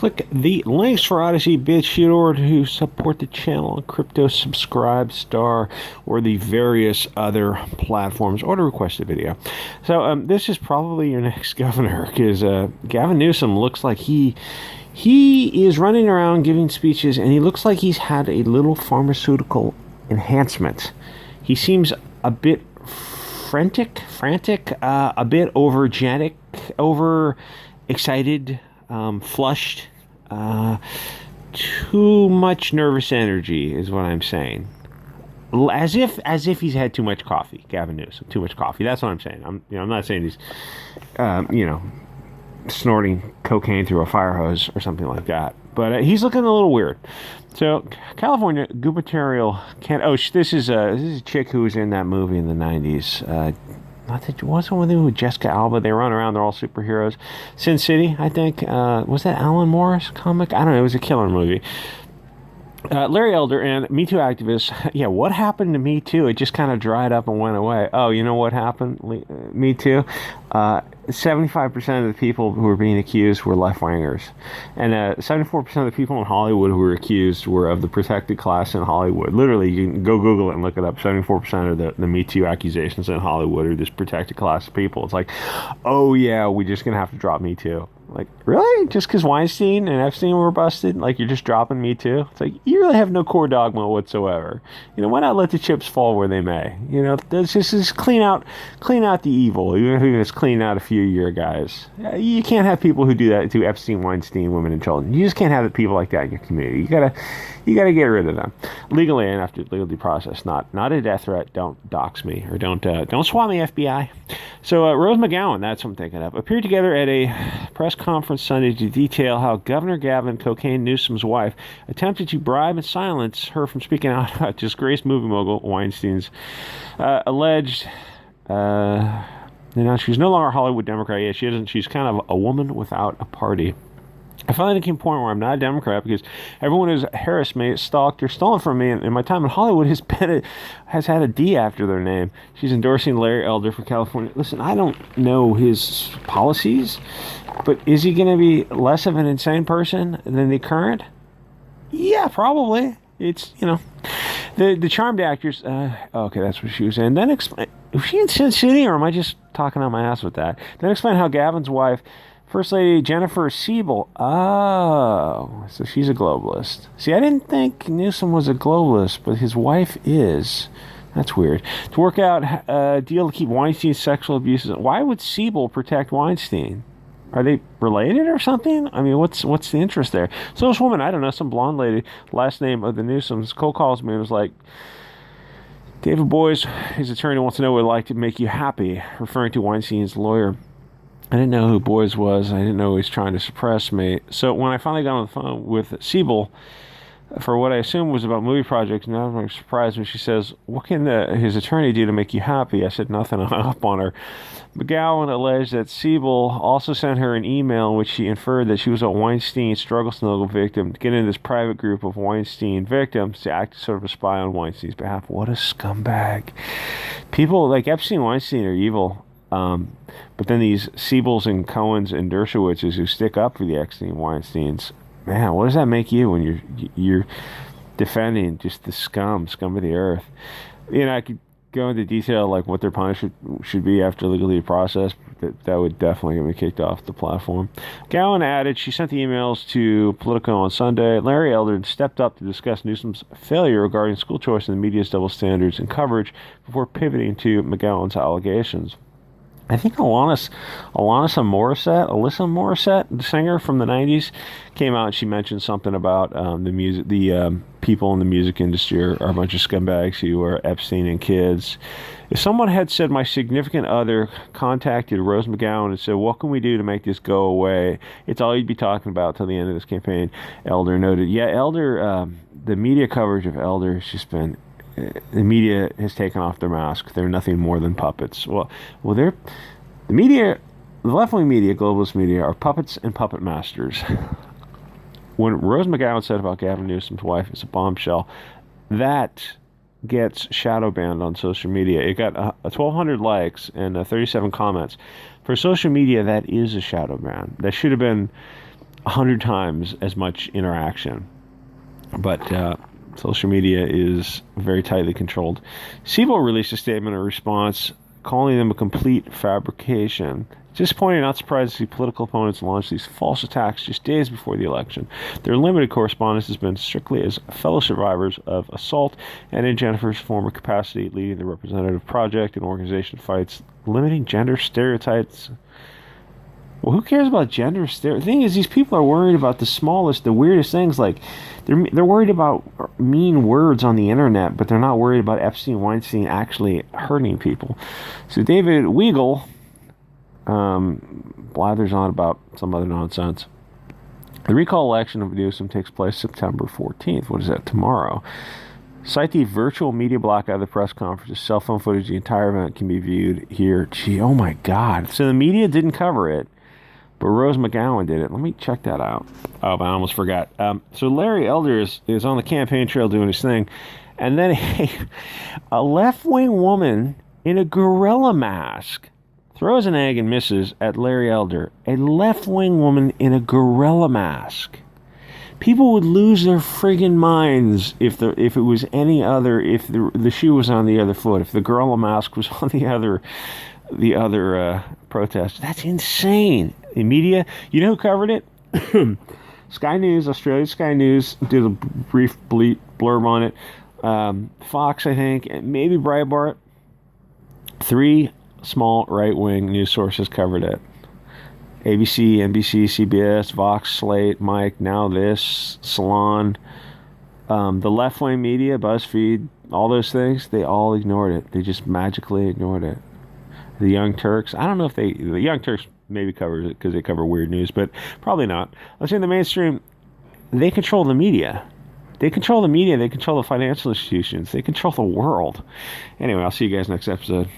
Click the links for Odysee, Chute, or to support the channel on Crypto, Subscribe, Star, or the various other platforms, or to request a video. So this is probably your next governor, because Gavin Newsom looks like he is running around giving speeches, and he looks like he's had a little pharmaceutical enhancement. He seems a bit frantic, a bit overgenetic, over excited, flushed, too much nervous energy is what I'm saying. As if he's had too much coffee. Gavin Newsom, too much coffee. That's what I'm saying. I'm not saying he's, snorting cocaine through a fire hose or something like that. But he's looking a little weird. So, California gubernatorial this is a chick who was in that movie in the 90s. Wasn't with Jessica Alba. They run around. They're all superheroes. Sin City, I think. Was that Alan Moore's comic? I don't know. It was a killer movie. Larry Elder and Me Too activists. Yeah, what happened to Me Too? It just kind of dried up and went away. Oh, you know what happened? Me Too? 75% of the people who were being accused were left-wingers. And 74% of the people in Hollywood who were accused were of the protected class in Hollywood. Literally, you can go Google it and look it up. 74% of the Me Too accusations in Hollywood are this protected class of people. It's like, oh yeah, we're just going to have to drop Me Too. Like, really? Just because Weinstein and Epstein were busted? Like, you're just dropping Me Too? It's like, you really have no core dogma whatsoever. Why not let the chips fall where they may? Let's just clean out the evil, even if it's clean out a few of your guys. You can't have people who do that to Epstein, Weinstein, women, and children. You just can't have people like that in your community. You gotta get rid of them legally and after legal due process. Not a death threat. Don't dox me, or don't swat me, FBI. So Rose McGowan, that's what I'm thinking of, appeared together at a press conference Sunday to detail how Governor Gavin Cocaine Newsom's wife attempted to bribe and silence her from speaking out about disgraced movie mogul Weinstein's alleged. She's no longer a Hollywood Democrat. Yeah, she isn't. She's kind of a woman without a party. I finally came to a point where I'm not a Democrat because everyone who's harassed me, stalked, or stolen from me in my time in Hollywood has had a D after their name. She's endorsing Larry Elder for California. Listen, I don't know his policies, but is he going to be less of an insane person than the current? Yeah, probably. It's, the charmed actors. Okay, that's what she was in. Then explain. Was she in Sin City, or am I just talking on my ass with that? Then explain how Gavin's wife, First Lady Jennifer Siebel. Oh, so she's a globalist. See, I didn't think Newsom was a globalist, but his wife is. That's weird. To work out a deal to keep Weinstein's sexual abuses. Why would Siebel protect Weinstein? Are they related or something? I mean, what's the interest there? So this woman, I don't know, some blonde lady, last name of the Newsoms, cold calls me and was like, David Boies, his attorney, wants to know what it'd like to make you happy, referring to Weinstein's lawyer. I didn't know who Boies was. I didn't know he was trying to suppress me. So when I finally got on the phone with Siebel for what I assumed was about movie projects, and I was surprised when she says, what can his attorney do to make you happy? I said nothing. I hung up on her. McGowan alleged that Siebel also sent her an email in which she inferred that she was a Weinstein struggle snuggle victim to get into this private group of Weinstein victims to act as sort of a spy on Weinstein's behalf. What a scumbag. People like Epstein Weinstein are evil. But then these Siebels and Cohens and Dershowitzes who stick up for the Epstein Weinsteins, man, what does that make you when you're defending just the scum of the earth? I could go into detail like what their punishment should be after legal due process. That would definitely get me kicked off the platform. Gowan added she sent the emails to Politico on Sunday. Larry Elder stepped up to discuss Newsom's failure regarding school choice and the media's double standards and coverage before pivoting to McGowan's allegations. I think Alyssa Morissette, the singer from the 90s, came out and she mentioned something about the people in the music industry are a bunch of scumbags who are Epstein and kids. If someone had said my significant other contacted Rose McGowan and said, what can we do to make this go away? It's all you'd be talking about till the end of this campaign, Elder noted. Yeah, Elder, the media coverage of Elder has just been, the media has taken off their mask. They're nothing more than puppets. Well, the media, the left-wing media, globalist media, are puppets and puppet masters. When Rose McGowan said about Gavin Newsom's wife is a bombshell, that gets shadow banned on social media. It got 1,200 likes and 37 comments. For social media, that is a shadow ban. That should have been 100 times as much interaction. But social media is very tightly controlled. Siebel released a statement in response, calling them a complete fabrication. Disappointing, not surprised to see political opponents launch these false attacks just days before the election. Their limited correspondence has been strictly as fellow survivors of assault, and in Jennifer's former capacity leading the representative project and organization fights limiting gender stereotypes. Well, who cares about gender stereotypes? The thing is, these people are worried about the smallest, the weirdest things. Like, they're worried about mean words on the internet, but they're not worried about Epstein Weinstein actually hurting people. So David Weigel blathers on about some other nonsense. The recall election of Newsom takes place September 14th. What is that? Tomorrow. Cite the virtual media blackout of the press conference. Cell phone footage. The entire event can be viewed here. Gee, oh my God. So the media didn't cover it, but Rose McGowan did it. Let me check that out. Oh, but I almost forgot. So Larry Elder is on the campaign trail doing his thing, and then a left-wing woman in a gorilla mask throws an egg and misses at Larry Elder. A left-wing woman in a gorilla mask. People would lose their friggin' minds if it was any other, if the shoe was on the other foot, if the gorilla mask was on the other protest. That's insane. The media, you know who covered it? Sky News, Australia Sky News did a brief blurb on it. Fox, I think, and maybe Breitbart. 3 small right-wing news sources covered it. ABC, NBC, CBS, Vox, Slate, Mike, Now This, Salon. The left-wing media, BuzzFeed, all those things, they all ignored it. They just magically ignored it. The Young Turks, I don't know if the Young Turks maybe covers it because they cover weird news, but probably not. Let's say in the mainstream, they control the media. They control the media. They control the financial institutions. They control the world. Anyway, I'll see you guys next episode.